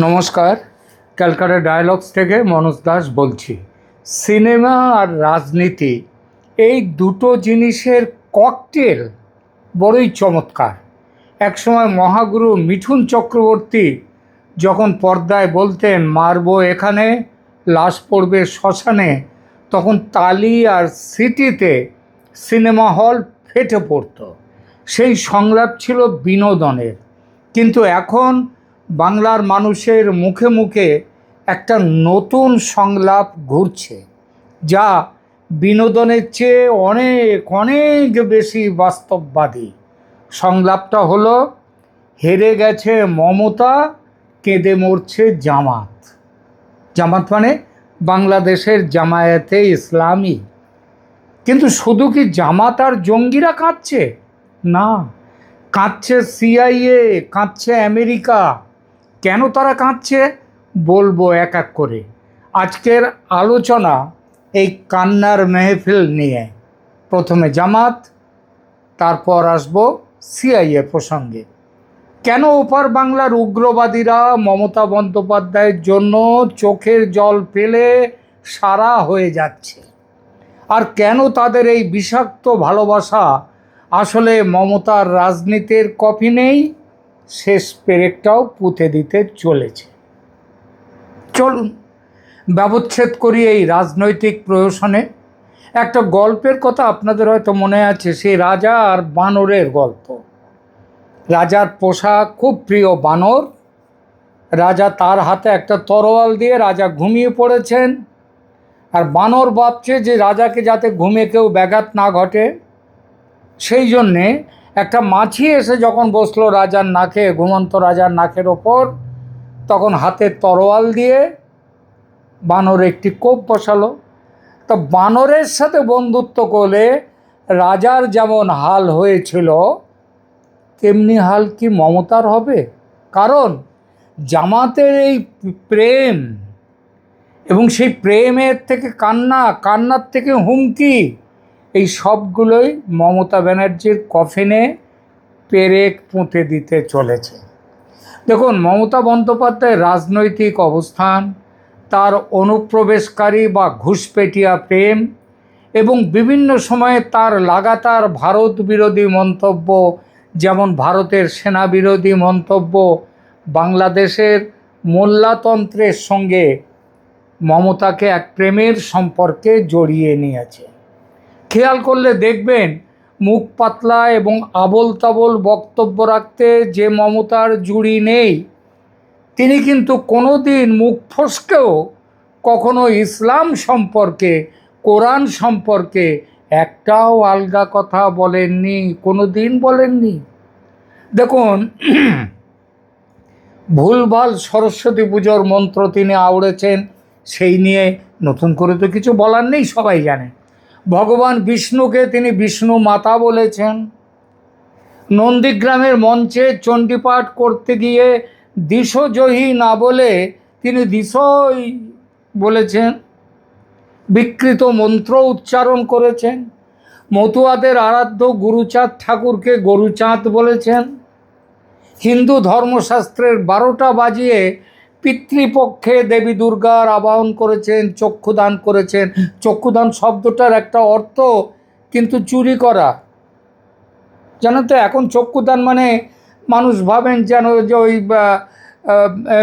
নমস্কার, ক্যালকাটা ডায়ালগস থেকে মনোজ দাস বলছি। সিনেমা আর রাজনীতি এই দুটো জিনিসের ককটেল বড়ই চমৎকার। একসময় মহাগুরু মিঠুন চক্রবর্তী যখন পর্দায় বলতেন মারবো এখানে, লাশ পড়বে শ্মশানে, তখন তালি আর সিটিতে সিনেমা হল ফেটে পড়ত। সেই সংলাপ ছিল বিনোদনের। কিন্তু এখন বাংলার মানুষের মুখে মুখে একটা নতুন সংলাপ ঘুরছে, যা বিনোদনের চেয়ে অনেক অনেক বেশি বাস্তববাদী। সংলাপটা হলো, হেরে গেছে মমতা, কেঁদে মরছে জামাত। জামাত মানে বাংলাদেশের জামায়াতে ইসলামী। কিন্তু শুধু কি জামাত আর জঙ্গিরা কাঁদছে? না, কাঁদছে সিআইএ, কাঁদছে আমেরিকা। কেন তারা কাঁদছে বলবো এক এক করে। আজকের আলোচনা এই কান্নার মেহফিল নিয়ে। প্রথমে জামাত, তারপর আসবো সিআইএ প্রসঙ্গে। কেন ওপার বাংলার উগ্রবাদীরা মমতা বন্দ্যোপাধ্যায়ের জন্য চোখের জল ফেলে সারা হয়ে যাচ্ছে, আর কেন তাদের এই বিষাক্ত ভালোবাসা আসলে মমতার রাজনীতির কফিনেই শেষ পেরেকটাও পুঁতে দিতে চলেছে। চলুন ব্যবচ্ছেদ করি এই রাজনৈতিক প্রহসনে। একটা গল্পের কথা আপনাদের হয়তো মনে আছে, সেই রাজা আর বানরের গল্প। রাজার পোষা খুব প্রিয় বানর। রাজা, তার হাতে একটা তরোয়াল দিয়ে রাজা ঘুমিয়ে পড়েছেন, আর বানর ভাবছে যে রাজাকে যাতে ঘুমে কেউ ব্যাঘাত না ঘটে। সেই জন্যে একটা মাছি এসে যখন বসলো রাজার নাকে, ঘুমন্ত রাজার নাকের ওপর, তখন হাতে তরোয়াল দিয়ে বানর একটি কোপ বসালো। তো বানরের সাথে বন্ধুত্ব করলে রাজার যেমন হাল হয়েছিল, তেমনি হাল কি মমতার হবে? কারণ জামাতের এই প্রেম এবং সেই প্রেমের থেকে কান্না, কান্নার থেকে হুমকি, এই সবগুলোই মমতা ব্যানার্জির কফিনে পেরেক পুঁতে দিতে চলেছে। দেখুন, মমতা বন্দ্যোপাধ্যায়ের রাজনৈতিক অবস্থান, তার অনুপ্রবেশকারী বা ঘুষপেটিয়া প্রেম এবং বিভিন্ন সময়ে তার লাগাতার ভারত বিরোধী মন্তব্য, যেমন ভারতের সেনা বিরোধী মন্তব্য, বাংলাদেশের মোল্লাতন্ত্রের সঙ্গে মমতাকে এক প্রেমের সম্পর্কে জড়িয়ে নিয়েছে। খেয়াল করলে দেখবেন, মুখ পাতলা এবং আবোল তাবোল বক্তব্য রাখতে যে মমতার জুড়ি নেই, তিনি কিন্তু কোনো দিন মুখ ফসকেও কখনো ইসলাম সম্পর্কে, কোরআন সম্পর্কে একটাও আলগা কথা বলেননি, কোনো দিন বলেননি। দেখুন, ভুলভাল সরস্বতী পুজোর মন্ত্র তিনি আওড়েছেন, সেই নিয়ে নতুন করে তো কিছু বলার নেই, সবাই জানে। ভগবান বিষ্ণুকে তিনি বিষ্ণু মাতা বলেছেন। নন্দীগ্রামের মঞ্চে চণ্ডীপাঠ করতে গিয়ে দিশজয়ী না বলে তিনি দিশই বলেছেন। বিকৃত মন্ত্র উচ্চারণ করেছেন। মতুয়াদের আরাধ্য গুরুচাঁদ ঠাকুরকে গরুচাঁদ বলেছেন। হিন্দু ধর্মশাস্ত্রের 12টা বাজিয়ে পিতৃপক্ষে দেবী দুর্গার আবাহন করেছেন, চক্ষুদান করেছেন। চক্ষুদান শব্দটার একটা অর্থ কিন্তু চুরি করা। জানো তো, এখন চক্ষুদান মানে মানুষ ভাবেন যেন যে ওই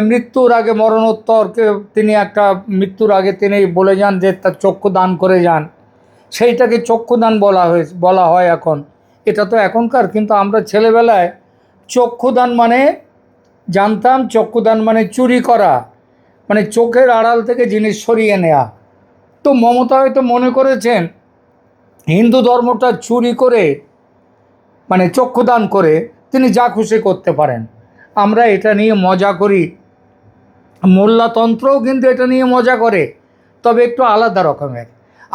মৃত্যুর আগে, মরণোত্তরকে তিনি একটা মৃত্যুর আগে তিনি বলে যান যে তার চক্ষু দান করে যান, সেইটাকে চক্ষুদান বলা হয় এখন। এটা তো এখনকার, কিন্তু আমরা ছেলেবেলায় চক্ষুদান মানে জানতাম, চক্ষুদান মানে চুরি করা, মানে চোখের আড়াল থেকে জিনিস সরিয়ে নেওয়া। তো মমতা হয়তো মনে করেছেন হিন্দু ধর্মটা চুরি করে, মানে চক্ষুদান করে তিনি যা খুশি করতে পারেন। আমরা এটা নিয়ে মজা করি, মোল্লাতন্ত্রও কিন্তু এটা নিয়ে মজা করে, তবে একটু আলাদা রকমের।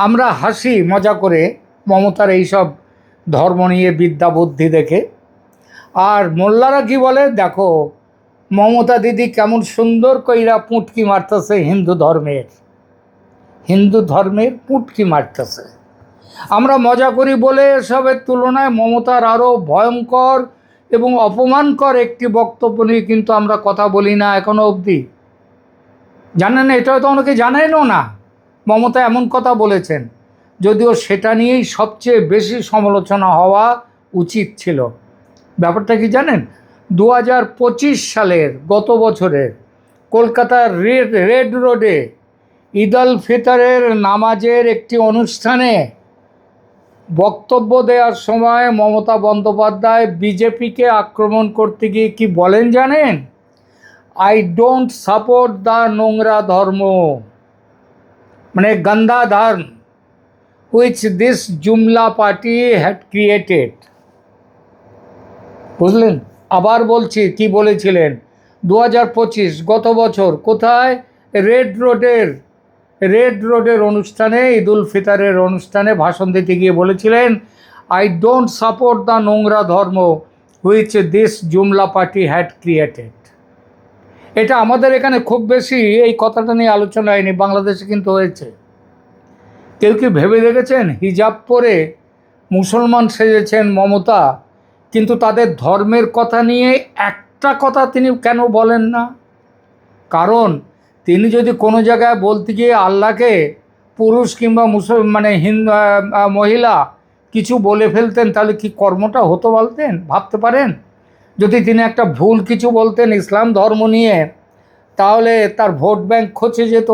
আমরা হাসি মজা করে মমতার এইসব ধর্ম নিয়ে বিদ্যা বুদ্ধি দেখে। আর মোল্লারা কি বলে, দেখো মমতা দিদি কেমন সুন্দর কইরা পুঁটকি মারতেছে হিন্দু ধর্মের পুঁটকি মারতেছে। আমরা মজা করি বলে এসবের তুলনায় মমতার আরও ভয়ঙ্কর এবং অপমানকর একটি বক্তব্য নিয়ে কিন্তু আমরা কথা বলি না এখনো অবধি। জানেন, এটা হয়তো অনেকে জানেনও না মমতা এমন কথা বলেছেন, যদিও সেটা নিয়েই সবচেয়ে বেশি সমালোচনা হওয়া উচিত ছিল। ব্যাপারটা কি জানেন, 2025 সালের গত বছরের কলকাতার রেড রোডে ঈদ আল ফিতরের নামাজের একটি অনুষ্ঠানে বক্তব্য দেওয়ার সময় মমতা বন্দ্যোপাধ্যায় বিজেপিকে আক্রমণ করতে গিয়ে কি বলেন জানেন? আই ডোন্ট সাপোর্ট দ্য নোংরা ধর্ম, মানে গন্দা ধর্ম which this jumla party had created. বুঝলেন? আবার বলছি কি বলেছিলেন 2025 গত বছর কোথায়? রেড রোডের অনুষ্ঠানে, ঈদ উল ফিতরের অনুষ্ঠানে ভাষণ দিতে গিয়ে বলেছিলেন, আই ডোন্ট সাপোর্ট দ্য নোংরা ধর্ম which this jumla party had created. এটা আমাদের এখানে খুব বেশি এই কথাটা নিয়ে আলোচনা হয়নি, বাংলাদেশে কিন্তু হয়েছে। কেউ কি ভেবে দেখেছেন হিজাব পরে মুসলমান সেজেছেন মমতা, কিন্তু তাদের ধর্মের কথা নিয়ে একটা কথা তিনি কেন বলেন না? কারণ তিনি যদি কোনো জায়গায় বলতে গিয়ে আল্লাহকে পুরুষ কিংবা মানে মহিলা কিছু বলে ফেলতেন, তাহলে কি কর্মটা হতো বলতেন? ভাবতে পারেন? যদি তিনি একটা ভুল কিছু বলতেন ইসলাম ধর্ম নিয়ে, তাহলে তার ভোট ব্যাংক খচে যেত,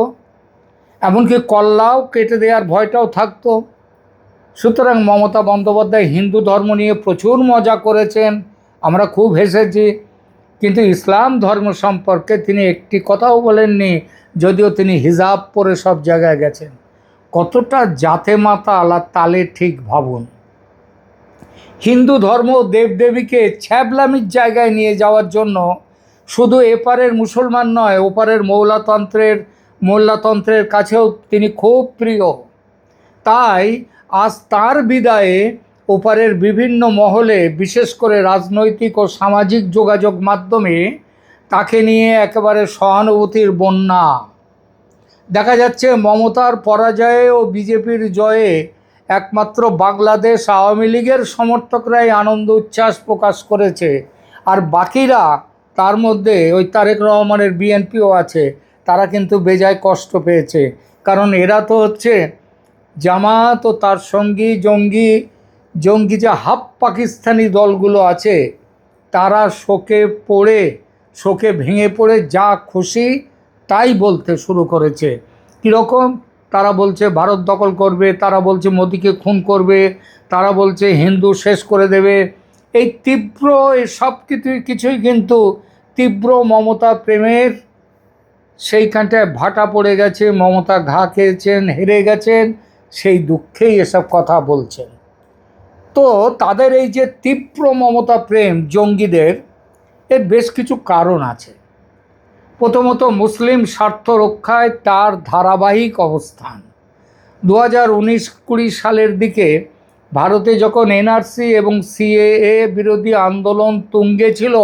এমনকি কল্লাও কেটে দেওয়ার ভয়টাও থাকতো। সুতরাং মমতা বন্দ্যোপাধ্যায় হিন্দু ধর্ম নিয়ে প্রচুর মজা করেছেন, আমরা খুব হেসেছি, কিন্তু ইসলাম ধর্ম সম্পর্কে তিনি একটি কথাও বলেননি, যদিও তিনি হিজাব পরে সব জায়গায় গেছেন। কতটা জাতে মাতা আল্লাহ তালে ঠিক ভাবুন। হিন্দু ধর্ম দেবদেবীকে ছ্যাবলামির জায়গায় নিয়ে যাওয়ার জন্য শুধু এপারের মুসলমান নয়, ওপারের মোল্লাতন্ত্রের কাছেও তিনি খুব প্রিয়। তাই আজ তার বিদায়ে ওপারের বিভিন্ন মহলে, বিশেষ করে রাজনৈতিক ও সামাজিক যোগাযোগ মাধ্যমে তাকে নিয়ে একেবারে সহানুভূতির বন্যা। দেখা যাচ্ছে মমতার পরাজয়ে ও বিজেপির জয়ে একমাত্র বাংলাদেশ আওয়ামী লীগের সমর্থকরাই আনন্দ উচ্ছ্বাস প্রকাশ করেছে, আর বাকিরা, তার মধ্যে ওই তারেক রহমানের বিএনপিও আছে, তারা কিন্তু বেজায় কষ্ট পেয়েছে। কারণ এরা তো হচ্ছে জামাত ও তার সঙ্গী জঙ্গি যে হাফ পাকিস্তানি দলগুলো আছে, তারা শোকে ভেঙে পড়ে যা খুশি তাই বলতে শুরু করেছে। কীরকম? তারা বলছে ভারত দখল করবে, তারা বলছে মোদিকে খুন করবে, তারা বলছে হিন্দু শেষ করে দেবে। এই তীব্র সব কিছুই কিন্তু তীব্র মমতা প্রেমের সেইখানটায় ভাটা পড়ে গেছে। মমতা ঘা খেয়েছেন, হেরে গেছেন, সেই দুঃখেই এসব কথা বলছেন। তো তাদের এই যে তীব্র মমতা প্রেম জঙ্গিদের, এর বেশ কিছু কারণ আছে। প্রথমত, মুসলিম স্বার্থ রক্ষায় তার ধারাবাহিক অবস্থান। 2019-20 সালের দিকে ভারতে যখন এনআরসি এবং সিএএ বিরোধী আন্দোলন তুঙ্গে ছিল,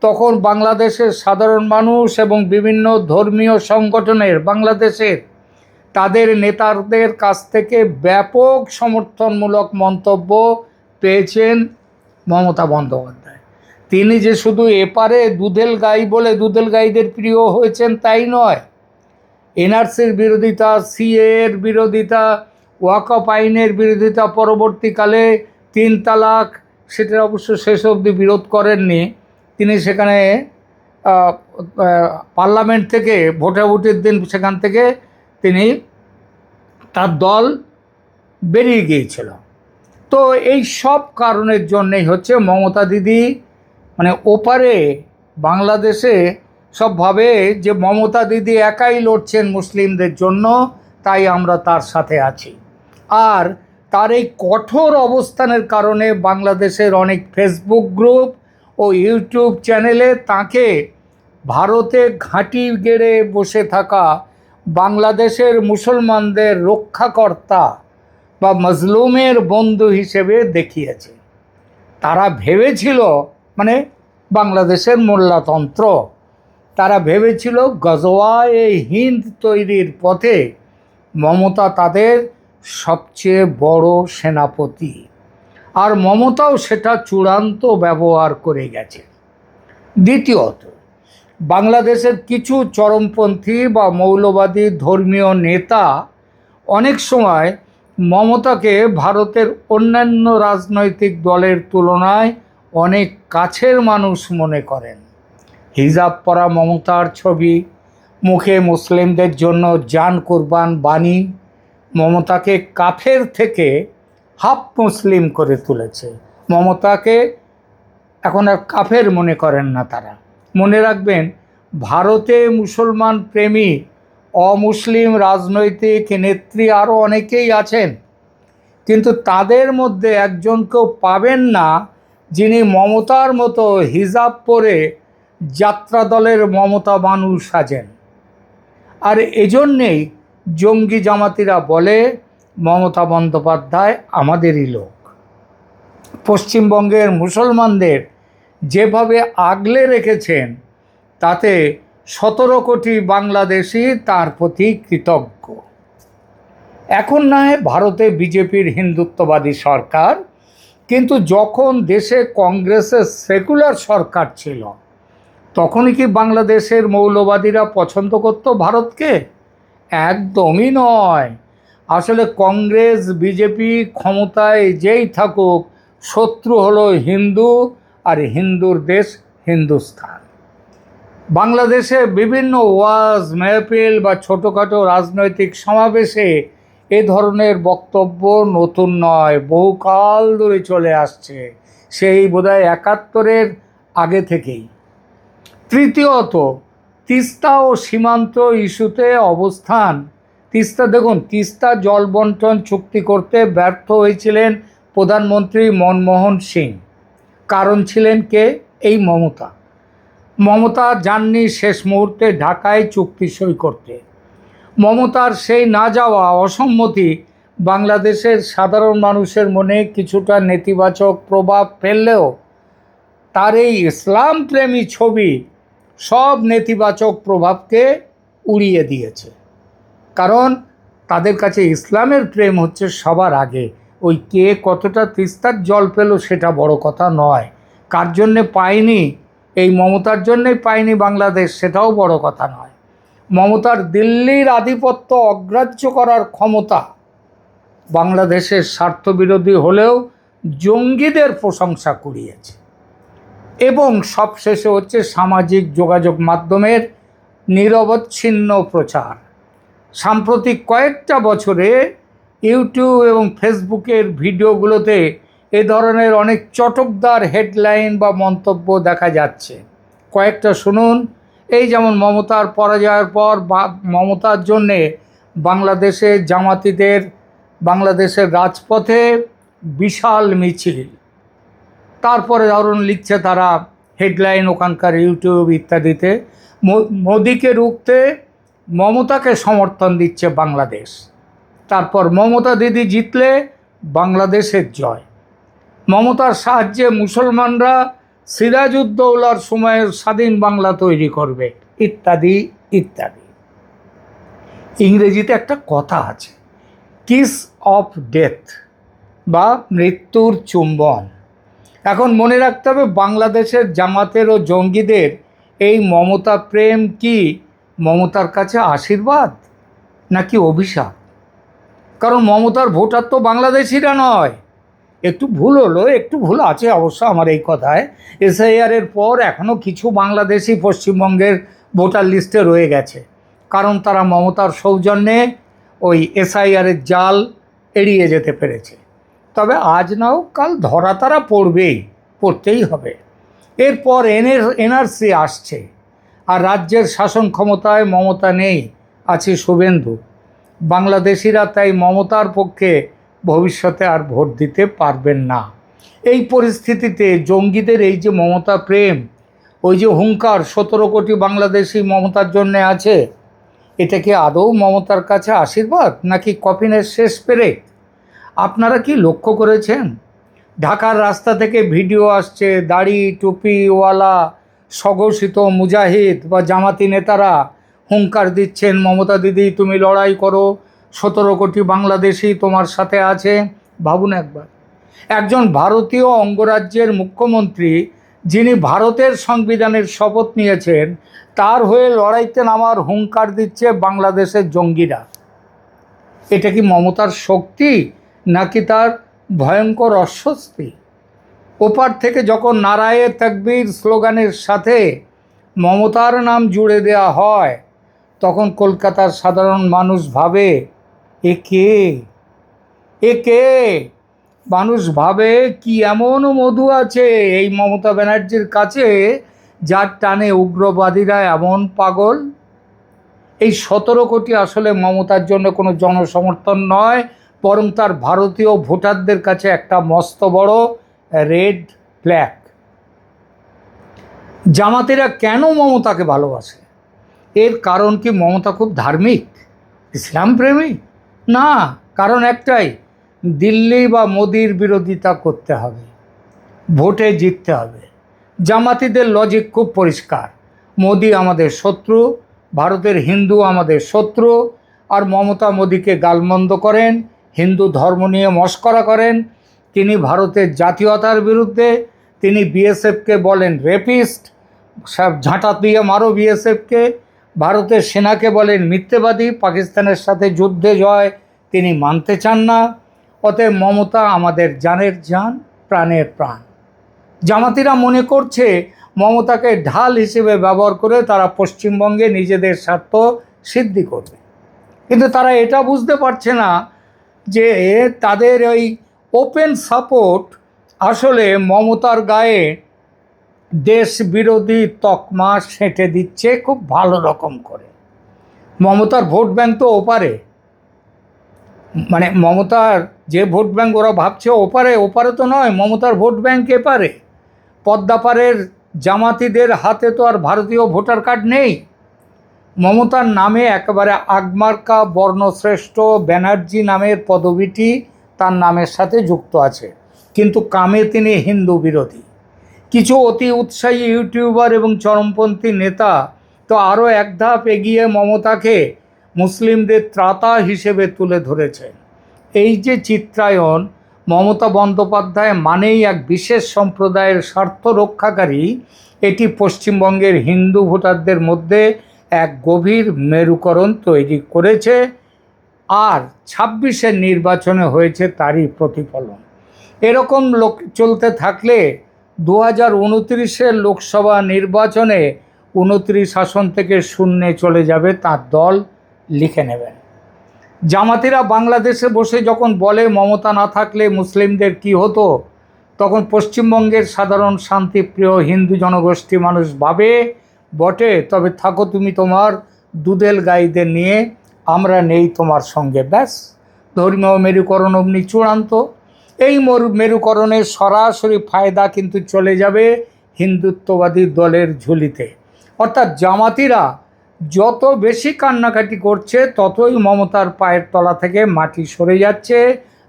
তখন বাংলাদেশের সাধারণ মানুষ এবং বিভিন্ন ধর্মীয় সংগঠনের বাংলাদেশের তাদের নেতাদের কাছ থেকে ব্যাপক সমর্থনমূলক মন্তব্য পেয়েছেন মমতা বন্দ্যোপাধ্যায়। তিনি যে শুধু এপারে দুধেল গাই বলে দুধেল গাইদের প্রিয় হয়েছেন তাই নয়, এনআরসির বিরোধিতা, সিএর বিরোধিতা, ওয়াকফ আইনের বিরোধিতা, পরবর্তীকালে 3 তালাক, সেটার অবশ্য শেষ অবধি বিরোধ করেননি তিনি। সেখানে পার্লামেন্ট থেকে ভোটাভুটির দিন সেখান থেকে তিনি, তার দল বেরিয়ে গিয়েছিল। তো এই সব কারণের জন্যেই হচ্ছে মমতা দিদি, মানে ওপারে বাংলাদেশে সব ভাবে যে মমতা দিদি একাই লড়ছেন মুসলিমদের জন্য, তাই আমরা তার সাথে আছি। আর তার এই কঠোর অবস্থানের কারণে বাংলাদেশের অনেক ফেসবুক গ্রুপ ও ইউটিউব চ্যানেলে তাকে ভারতে ঘাঁটি গেড়ে বসে থাকা বাংলাদেশের মুসলমানদের রক্ষাকর্তা বা মজলুমের বন্ধু হিসেবে দেখিয়েছে। তারা ভেবেছিল, মানে বাংলাদেশের মোল্লাতন্ত্র, তারা ভেবেছিল গজওয়ায়ে হিন্দ তৈরির পথে মমতা তাদের সবচেয়ে বড় সেনাপতি। আর মমতাও সেটা চূড়ান্ত ব্যবহার করে গেছে। দ্বিতীয়ত, বাংলাদেশের কিছু চরমপন্থী বা মৌলবাদী ধর্মীয় নেতা অনেক সময় মমতাকে ভারতের অন্যান্য রাজনৈতিক দলের তুলনায় অনেক কাছের মানুষ মনে করেন। হিজাব পরা মমতার ছবি, মুখে মুসলিমদের জন্য জান কুরবান বাণী মমতাকে কাফের থেকে হাফ মুসলিম করে তুলেছে। মমতাকে এখন আর কাফের মনে করেন না তারা। মনে রাখবেন, ভারতে মুসলমান প্রেমী অমুসলিম রাজনৈতিক নেত্রী আরও অনেকেই আছেন, কিন্তু তাদের মধ্যে একজনকেও পাবেন না যিনি মমতার মতো হিজাব পরে যাত্রা দলের মমতা মানুষ সাজেন। আর এজন্যেই জঙ্গি জামাতিরা বলে মমতা বন্দ্যোপাধ্যায় আমাদেরই লোক। পশ্চিমবঙ্গের মুসলমানদের যেভাবে আগলে রেখেছেন তাতে 17 কোটি বাংলাদেশি তার প্রতি কৃতজ্ঞ। এখন না হয় ভারতে বিজেপির হিন্দুত্ববাদী সরকার, কিন্তু যখন দেশে কংগ্রেসের সেকুলার সরকার ছিল তখনই কি বাংলাদেশের মৌলবাদীরা পছন্দ করত ভারতকে? একদমই নয়। আসলে কংগ্রেস বিজেপি ক্ষমতায় যেই থাকুক, শত্রু হলো হিন্দু, আর হিন্দুর দেশ হিন্দুস্তান। বাংলাদেশে বিভিন্ন ওয়াজ মেহফিল বা ছোটোখাটো রাজনৈতিক সমাবেশে এ ধরনের বক্তব্য নতুন নয়, বহুকাল ধরে চলে আসছে, সেই বোধহয় 71-এর আগে থেকেই। তৃতীয়ত, তিস্তা ও সীমান্ত ইস্যুতে অবস্থান। দেখুন, তিস্তা জল বন্টন চুক্তি করতে ব্যর্থ হয়েছিলেন প্রধানমন্ত্রী মনমোহন সিং। কারণ ছিলেন কে? এই মমতা। মমতা যাননি শেষ মুহূর্তে ঢাকায় চুক্তি সই করতে। মমতার সেই না যাওয়া, অসম্মতি বাংলাদেশের সাধারণ মানুষের মনে কিছুটা নেতিবাচক প্রভাব ফেললেও তার এই ইসলাম প্রেমী ছবি সব নেতিবাচক প্রভাবকে উড়িয়ে দিয়েছে। কারণ তাদের কাছে ইসলামের প্রেম হচ্ছে সবার আগে। ওই কে কতটা তিস্তার জল পেল সেটা বড় কথা নয়, কার জন্যে পায়নি, এই মমতার জন্যই পায়নি বাংলাদেশ, সেটাও বড় কথা নয়। মমতার দিল্লির আধিপত্য অগ্রাহ্য করার ক্ষমতা বাংলাদেশের স্বার্থবিরোধী হলেও জঙ্গিদের প্রশংসা কুড়িয়েছে। এবং সবশেষে হচ্ছে সামাজিক যোগাযোগ মাধ্যমের নিরবচ্ছিন্ন প্রচার। সাম্প্রতিক কয়েকটা বছরে ইউটিউব এবং ফেসবুকের ভিডিওগুলোতে এ ধরনের অনেক চটকদার হেডলাইন বা মন্তব্য দেখা যাচ্ছে। কয়েকটা শুনুন। এই যেমন, মমতার পরাজয়ের পর মমতার জন্যে বাংলাদেশে জামাতিদের বাংলাদেশের রাজপথে বিশাল মিছিল। তারপরে ধরুন লিখছে তারা হেডলাইন ওখানকার ইউটিউব ইত্যাদিতে, মোদিকে রুখতে মমতাকে সমর্থন দিচ্ছে বাংলাদেশ। তারপর মমতা দিদি জিতলে বাংলাদেশের জয়। মমতার সাহায্যে মুসলমানরা সিরাজউদ্দৌলার সময়ের স্বাধীন বাংলা তৈরি করবে, ইত্যাদি ইত্যাদি। ইংরেজিতে একটা কথা আছে, কিস অফ ডেথ বা মৃত্যুর চুম্বন। এখন মনে রাখতে হবে, বাংলাদেশের জামাতের ও জঙ্গিদের এই মমতা প্রেম কি মমতার কাছে আশীর্বাদ নাকি অভিশাপ? কারণ মমতার ভোটার তো বাংলাদেশিরা নয়। একটু ভুল হলো, একটু ভুল আছে অবশ্য আমার এই কথায়। এসআইআরের পর এখনও কিছু বাংলাদেশি পশ্চিমবঙ্গের ভোটার লিস্টে রয়ে গেছে, কারণ তারা মমতার সৌজন্যে ওই এসআইআরের জাল এড়িয়ে যেতে পেরেছে। তবে আজ নাও কাল ধরা তারা পড়তেই হবে। এরপর এনআরসি আসছে, আর রাজ্যের শাসন ক্ষমতায় মমতা নেই, আছে শুভেন্দু। বাংলাদেশিরা তাই মমতার পক্ষে ভবিষ্যতে আর ভোট দিতে পারবেন না। এই পরিস্থিতিতে জঙ্গিদের এই যে মমতা প্রেম, ওই যে হুঙ্কার 17 কোটি বাংলাদেশি মমতার জন্যে আছে, এটা কি আদৌ মমতার কাছে আশীর্বাদ নাকি কফিনের শেষ পেরেক? আপনারা কি লক্ষ্য করেছেন? ঢাকার রাস্তা থেকে ভিডিও আসছে, দাড়ি টুপিওয়ালা স্বঘোষিত মুজাহিদ বা জামাতি নেতারা হুঙ্কার দিচ্ছেন, মমতা দিদি তুমি লড়াই করো, 17 কোটি বাংলাদেশি তোমার সাথে আছে। ভাবুন একবার, একজন ভারতীয় অঙ্গরাজ্যের মুখ্যমন্ত্রী, যিনি ভারতের সংবিধানের শপথ নিয়েছেন, তার হয়ে লড়াইতে নামার হুঙ্কার দিচ্ছে বাংলাদেশের জঙ্গিরা। এটা কি মমতার শক্তি নাকি তার ভয়ঙ্কর অস্বস্তি? ওপার থেকে যখন নারায়ে তাকবীর স্লোগানের সাথে মমতার নাম জুড়ে দেওয়া হয়, তখন কলকাতার সাধারণ মানুষ ভাবে এ কে, এ কে? মানুষ ভাবে কি এমন মধু আছে এই মমতা ব্যানার্জির কাছে, যার টানে উগ্রবাদীরা এমন পাগল? এই 17 কোটি আসলে মমতার জন্য কোনো জনসমর্থন নয়, বরং তার ভারতীয় ভোটারদের কাছে একটা মস্ত বড় রেড ফ্ল্যাগ। জামাতিরা কেন মমতাকে ভালোবাসে? এর কারণ কি মমতা খুব ধার্মিক, ইসলাম প্রেমী? না, কারণ একটাই, দিল্লি বা মোদির বিরোধিতা করতে হবে, ভোটে জিততে হবে। জামাতিদের লজিক খুব পরিষ্কার, মোদি আমাদের শত্রু, ভারতের হিন্দু আমাদের শত্রু, আর মমতা মোদিকে গালমন্দ করেন, হিন্দু ধর্ম নিয়ে মশকরা করেন। তিনি ভারতের জাতীয়তার বিরুদ্ধে, তিনি বিএসএফকে বলেন রেপিস্ট, সব ঝাঁটা দিয়ে মারো বিএসএফকে। ভারতের সেনাকে বলেন মিথ্যেবাদী, পাকিস্তানের সাথে যুদ্ধে জয় তিনি মানতে চান না। অতএব মমতা আমাদের জানের জান, প্রাণের প্রাণ। জামাতিরা মনে করছে মমতাকে ঢাল হিসেবে ব্যবহার করে তারা পশ্চিমবঙ্গে নিজেদের স্বার্থ সিদ্ধি করবে, কিন্তু তারা এটা বুঝতে পারছে না যে তাদের ওই ওপেন সাপোর্ট আসলে মমতার গায়ে দেশ বিরোধী তকমা সেঁটে দিচ্ছে খুব ভালো রকম করে। মমতার ভোট ব্যাংক তো ওপারে, মানে মমতার যে ভোট ব্যাংক ওরা ভাবছে ওপারে, ওপারে তো নয়, মমতার ভোট ব্যাংক এপারে। পদ্মাপাড়ের জামাতিদের হাতে তো আর ভারতীয় ভোটার কার্ড নেই। মমতার নামে একেবারে আগমার্কা বর্ণশ্রেষ্ঠ ব্যানার্জি নামের পদবিটি তার নামের সাথে যুক্ত আছে, কিন্তু কামে তিনি হিন্দু বিরোধী। কিছু অতি উৎসাহী ইউটিউবার এবং চরমপন্থী নেতা তো আরও এক ধাপ এগিয়ে মমতাকে মুসলিমদের ত্রাতা হিসেবে তুলে ধরেছেন। এই যে চিত্রায়ন, মমতা বন্দ্যোপাধ্যায় মানেই এক বিশেষ সম্প্রদায়ের স্বার্থ রক্ষাকারী, এটি পশ্চিমবঙ্গের হিন্দু ভোটারদের মধ্যে এক গভীর মেরুকরণ তৈরি করেছে, আর 26-এর নির্বাচনে হয়েছে তারই প্রতিফলন। এরকম চলতে থাকলে 2029-এর লোকসভা নির্বাচনে 29 আসন থেকে শূন্যে চলে যাবে তার দল, লিখে নেবেন। জামাতিরা বাংলাদেশে বসে যখন বলে মমতা না থাকলে মুসলিমদের কি হতো, তখন পশ্চিমবঙ্গের সাধারণ শান্তিপ্রিয় হিন্দু জনগোষ্ঠী মানুষ ভাবে বটে, তবে থাকো তুমি তোমার দুধেল গাইদের নিয়ে, আমরা নেই তোমার সঙ্গে। ব্যাস, ধর্মীয় মেরুকরণ অমনি চূড়ান্ত। এই মেরুকরণের সরাসরি ফায়দা কিন্তু চলে যাবে হিন্দুত্ববাদী দলের ঝুলিতে। অর্থাৎ জামাতিরা যত বেশি কান্নাকাটি করছে, ততই মমতার পায়ের তলা থেকে মাটি সরে যাচ্ছে,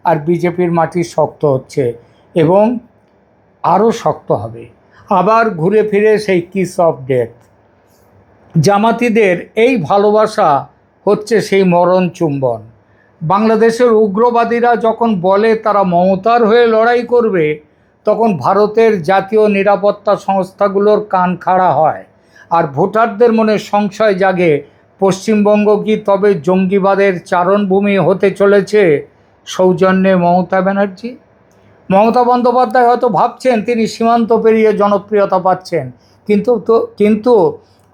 আর বিজেপির মাটি শক্ত হচ্ছে এবং আরও শক্ত হবে। আবার ঘুরে ফিরে সেই কিস অফ ডেথ। জামাতিদের এই ভালোবাসা হচ্ছে সেই মরণ চুম্বন। বাংলাদেশের উগ্রবাদীরা যখন বলে তারা মমতার হয়ে লড়াই করবে, তখন ভারতের জাতীয় নিরাপত্তা সংস্থাগুলোর কান খাড়া হয়, আর ভোটারদের মনে সংশয় জাগে, পশ্চিমবঙ্গ কি তবে জঙ্গিবাদের চারণভূমি হতে চলেছে সৌজন্যে মমতা ব্যানার্জি? মমতা বন্দ্যোপাধ্যায় হয়তো ভাবছেন তিনি সীমান্ত পেরিয়ে জনপ্রিয়তা পাচ্ছেন, কিন্তু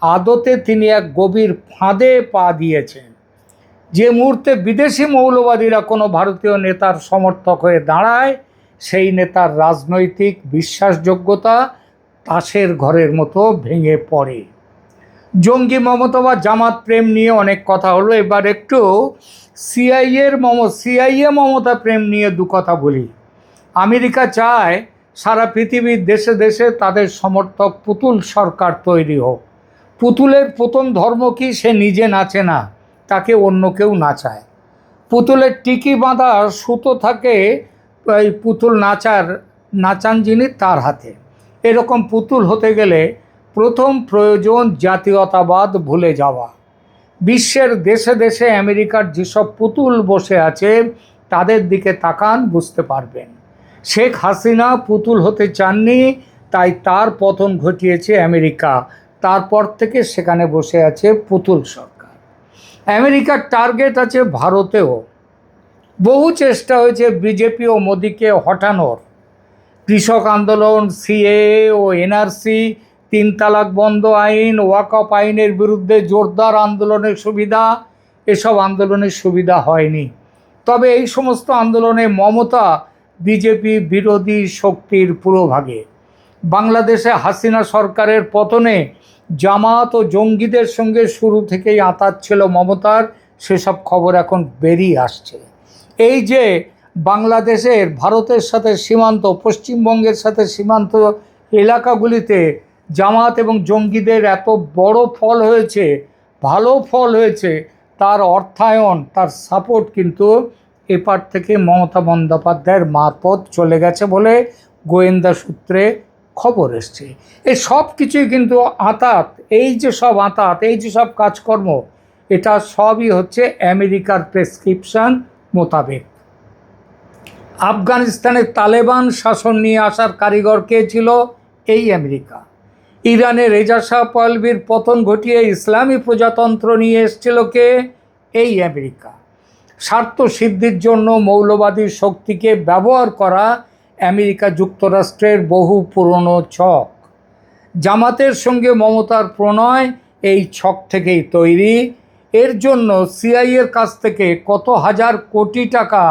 আদতে তিনি এক গভীর ফাঁদে পা দিয়েছেন। যে মুহূর্তে বিদেশি মৌলবাদীরা কোনো ভারতীয় নেতার সমর্থক হয়ে দাঁড়ায়, সেই নেতার রাজনৈতিক বিশ্বাসযোগ্যতা তাসের ঘরের মতো ভেঙে পড়ে। জঙ্গি মমতা বা জামাত প্রেম নিয়ে অনেক কথা হলো, এবার একটু সিআইএ মমতা প্রেম নিয়ে দু কথা বলি। আমেরিকা চায় সারা পৃথিবীর দেশে দেশে তাদের সমর্থক পুতুল সরকার তৈরি হোক। পুতুলের প্রথম ধর্ম কি? সে নিজে নাচে না, তাকে অন্য কেউ নাচায়। পুতুলের টিকি বাঁধা সুতো থাকে এই পুতুল নাচান যিনি তার হাতে। এরকম পুতুল হতে গেলে প্রথম প্রয়োজন জাতীয়তাবাদ ভুলে যাওয়া। বিশ্বের দেশে দেশে আমেরিকার যেসব পুতুল বসে আছে তাদের দিকে তাকান, বুঝতে পারবেন শেখ হাসিনা পুতুল হতে চাননি, তাই তার পতন ঘটিয়েছে আমেরিকা। তারপর থেকে সেখানে বসে আছে পুতুল সরকার। আমেরিকার টার্গেট আছে ভারতেও। বহু চেষ্টা হয়েছে বিজেপি ও মোদিকে হটানোর। কৃষক আন্দোলন, সিএএ ও এনআরসি, 3 তালাক বন্ধ আইন, ওয়াকফ আইনের বিরুদ্ধে জোরদার আন্দোলনের সুবিধা, এসব আন্দোলনের সুবিধা হয়নি। তবে এই সমস্ত আন্দোলনে মমতা বিজেপি বিরোধী শক্তির পুরোভাগে। বাংলাদেশে হাসিনা সরকারের পতনে জামাত ও জঙ্গিদের সঙ্গে শুরু থেকেই আঁতাত ছিল মমতার, সেসব খবর এখন বেরিয়ে আসছে। এই যে বাংলাদেশের ভারতের সাথে সীমান্ত, পশ্চিমবঙ্গের সাথে সীমান্ত এলাকাগুলিতে জামাত এবং জঙ্গিদের এত বড় ফল হয়েছে, ভালো ফল হয়েছে, তার অর্থায়ন, তার সাপোর্ট কিন্তু এপার থেকে মমতা বন্দ্যোপাধ্যায়ের মারফত চলে গেছে বলে গোয়েন্দা সূত্রে খবর এসছে। এই সব কিছুই কিন্তু আঁতাত, এই যে সব আঁতাত, এই যে সব কাজকর্ম, এটা সবই হচ্ছে আমেরিকার প্রেসক্রিপশন মোতাবেক। আফগানিস্তানের তালেবান শাসন নিয়ে আসার কারিগর কে ছিল? এই আমেরিকা। ইরানের রেজা শাহ পাহলভির পতন ঘটিয়ে ইসলামী প্রজাতন্ত্র নিয়ে এসেছিল কে? এই আমেরিকা। স্বার্থ সিদ্ধির জন্য মৌলবাদী শক্তিকে ব্যবহার করা আমেরিকা যুক্তরাষ্ট্রের বহু পুরনো ছক। জামাতের সঙ্গে মমতার প্রণয় এই ছক থেকেই তৈরি। এর জন্য সিআইএর কাছ থেকে কত হাজার কোটি টাকা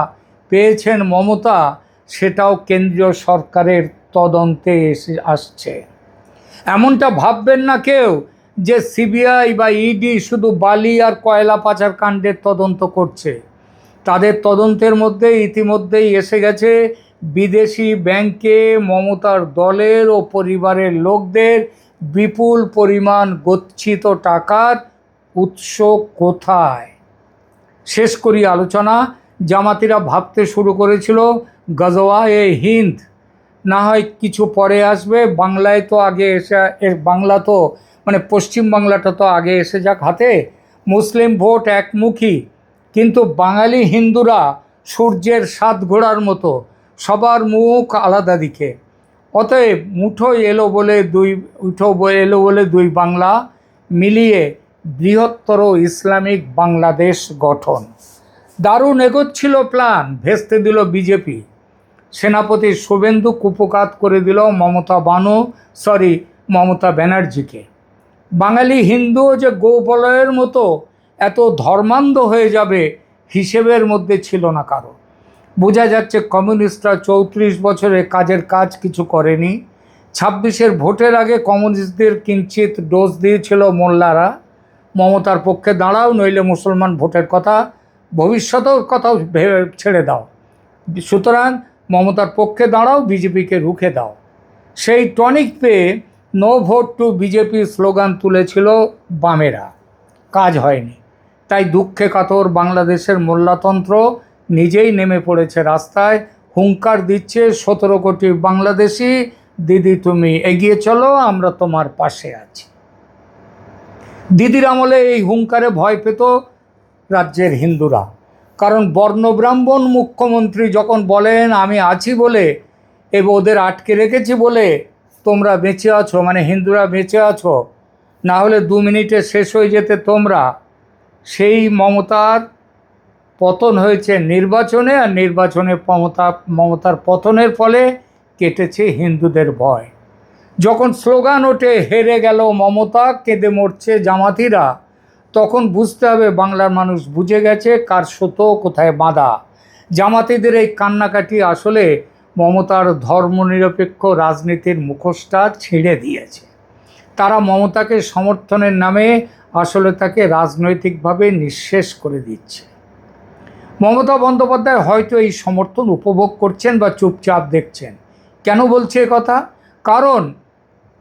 পেয়েছেন মমতা, সেটাও কেন্দ্রীয় সরকারের তদন্তে এসে আসছে। এমনটা ভাববেন না কেউ যে সিবিআই বা ইডি শুধু বালি আর কয়লা পাচার কাণ্ডের তদন্ত করছে। তাদের তদন্তের মধ্যে ইতিমধ্যেই এসে গেছে বিদেশি ব্যাংকে মমতার দলের ও পরিবারের লোকদের বিপুল পরিমাণ গচ্ছিত টাকার উৎস কোথায়। শেষ করি আলোচনা। জামাতিরা ভাবতে শুরু করেছিল গজওয়া-এ হিন্দ না হয় কিছু পরে আসবে, বাংলায় তো আগে এসে, বাংলা তো মানে পশ্চিম বাংলাটা তো আগে এসে যাক হাতে। মুসলিম ভোট একমুখী, কিন্তু বাঙালি হিন্দুরা সূর্যের 7 ঘোড়ার মতো, সবার মুখ আলাদা দিকে। অতএব মুঠো এলো বলে দুই বাংলা মিলিয়ে বৃহত্তর ইসলামিক বাংলাদেশ গঠন। দারুণ এগোচ্ছিল প্ল্যান, ভেস্তে দিল বিজেপি। সেনাপতি শুভেন্দু কুপকাত করে দিল মমতা ব্যানার্জিকে। বাঙালি হিন্দুও যে গোবলয়ের মতো এত ধর্মান্ধ হয়ে যাবে হিসেবের মধ্যে ছিল না কারো। বোঝা যাচ্ছে কমিউনিস্টরা 34 বছরে কাজের কাজ কিছু করেনি। 26-এর ভোটের আগে কমিউনিস্টদের কিঞ্চিত ডোজ দিয়েছিল মোল্লারা, মমতার পক্ষে দাঁড়াও নইলে মুসলমান ভোটের কথা, ভবিষ্যতের কথাও ছেড়ে দাও, সুতরাং মমতার পক্ষে দাঁড়াও, বিজেপিকে রুখে দাও। সেই টনিক পেয়ে no vote to BJP slogan তুলেছিল বামেরা, কাজ হয়নি। তাই দুঃখে কাতর বাংলাদেশের মোল্লাতন্ত্র নিজেই নেমে পড়েছে রাস্তায়, হুঙ্কার দিচ্ছে 17 কোটি বাংলাদেশি, দিদি তুমি এগিয়ে চলো, আমরা তোমার পাশে আছি। দিদির আমলে এই হুঙ্কারে ভয় পেত রাজ্যের হিন্দুরা, কারণ বর্ণব্রাহ্মণ মুখ্যমন্ত্রী যখন বলেন আমি আছি বলে এবং ওদের আটকে রেখেছি বলে তোমরা বেঁচে আছো, মানে হিন্দুরা বেঁচে আছো, না হলে 2 মিনিটে শেষ হয়ে যেতে তোমরা। সেই মমতার পতন হয়েছে নির্বাচনে, আর নির্বাচনে মমতার পতনের ফলে কেটেছে হিন্দুদের ভয়। যখন স্লোগান ওঠে হেরে গেল মমতা, কেঁদে মরছে জামাতিরা, তখন বুঝতে হবে বাংলার মানুষ বুঝে গেছে কার সুতো কোথায় বাঁধা। জামাতিদের এই কান্নাকাটি আসলে মমতার ধর্মনিরপেক্ষ রাজনীতির মুখোশটা ছিঁড়ে দিয়েছে। তারা মমতাকে সমর্থনের নামে আসলে তাকে রাজনৈতিকভাবে নিঃশেষ করে দিচ্ছে। মমতা বন্দ্যোপাধ্যায় হয়তো এই সমর্থন উপভোগ করছেন বা চুপচাপ দেখছেন। কেন বলছে কথা? কারণ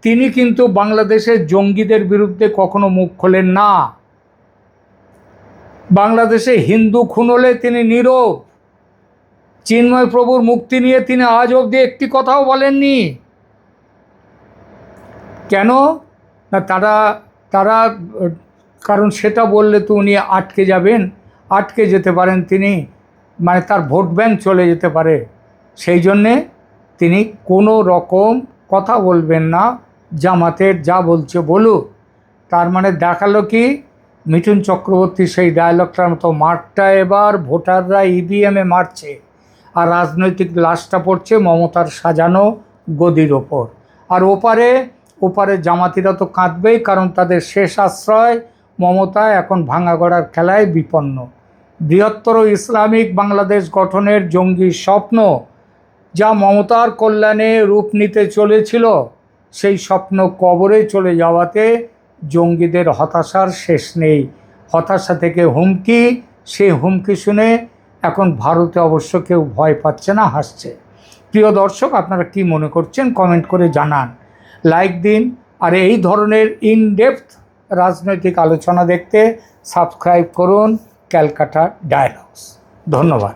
তিনি কিন্তু বাংলাদেশের জঙ্গিদের বিরুদ্ধে কখনো মুখ খোলেন না। বাংলাদেশে হিন্দু খুন হলে তিনি নীরব। চিন্ময় প্রভুর মুক্তি নিয়ে তিনি আজ অবধি একটি কথাও বলেননি। কেন না, তারা কারণ সেটা বললে তো উনি আটকে যাবেন, আটকে যেতে পারেন তিনি, মানে তার ভোট ব্যাংক চলে যেতে পারে। সেই জন্যে তিনি কোনো রকম কথা বলবেন না, জামাতের যা বলছে বলুক। তার মানে দেখালো কি, মিঠুন চক্রবর্তী সেই ডায়লগটার মতো মাঠটা এবার ভোটাররা ইভিএমে মারছে, আর রাজনৈতিক লাশটা পড়ছে মমতার সাজানো গদির ওপর। আর ওপারে জামাতিরা তো কাঁদবেই, কারণ তাদের শেষ আশ্রয় মমতা এখন ভাঙাগড়ার খেলায় বিপন্ন। বৃহত্তর ইসলামিক বাংলাদেশ গঠনের জঙ্গি স্বপ্ন, যা মমতার কল্যাণে রূপ নিতে চলেছিল, সেই স্বপ্ন কবরে চলে যাওয়াতে জঙ্গিদের হতাশার শেষ নেই। হতাশা থেকে হুমকি, সেই হুমকি শুনে এখন ভারতে অবশ্য কেউ ভয় পাচ্ছে না, হাসছে। প্রিয় দর্শক, আপনারা কি মনে করছেন কমেন্ট করে জানান, লাইক দিন। আর এই ধরনের ইনডেপথ রাজনৈতিক আলোচনা দেখতে সাবস্ক্রাইব করুন ক্যালকাটা ডায়ালগস। ধন্যবাদ।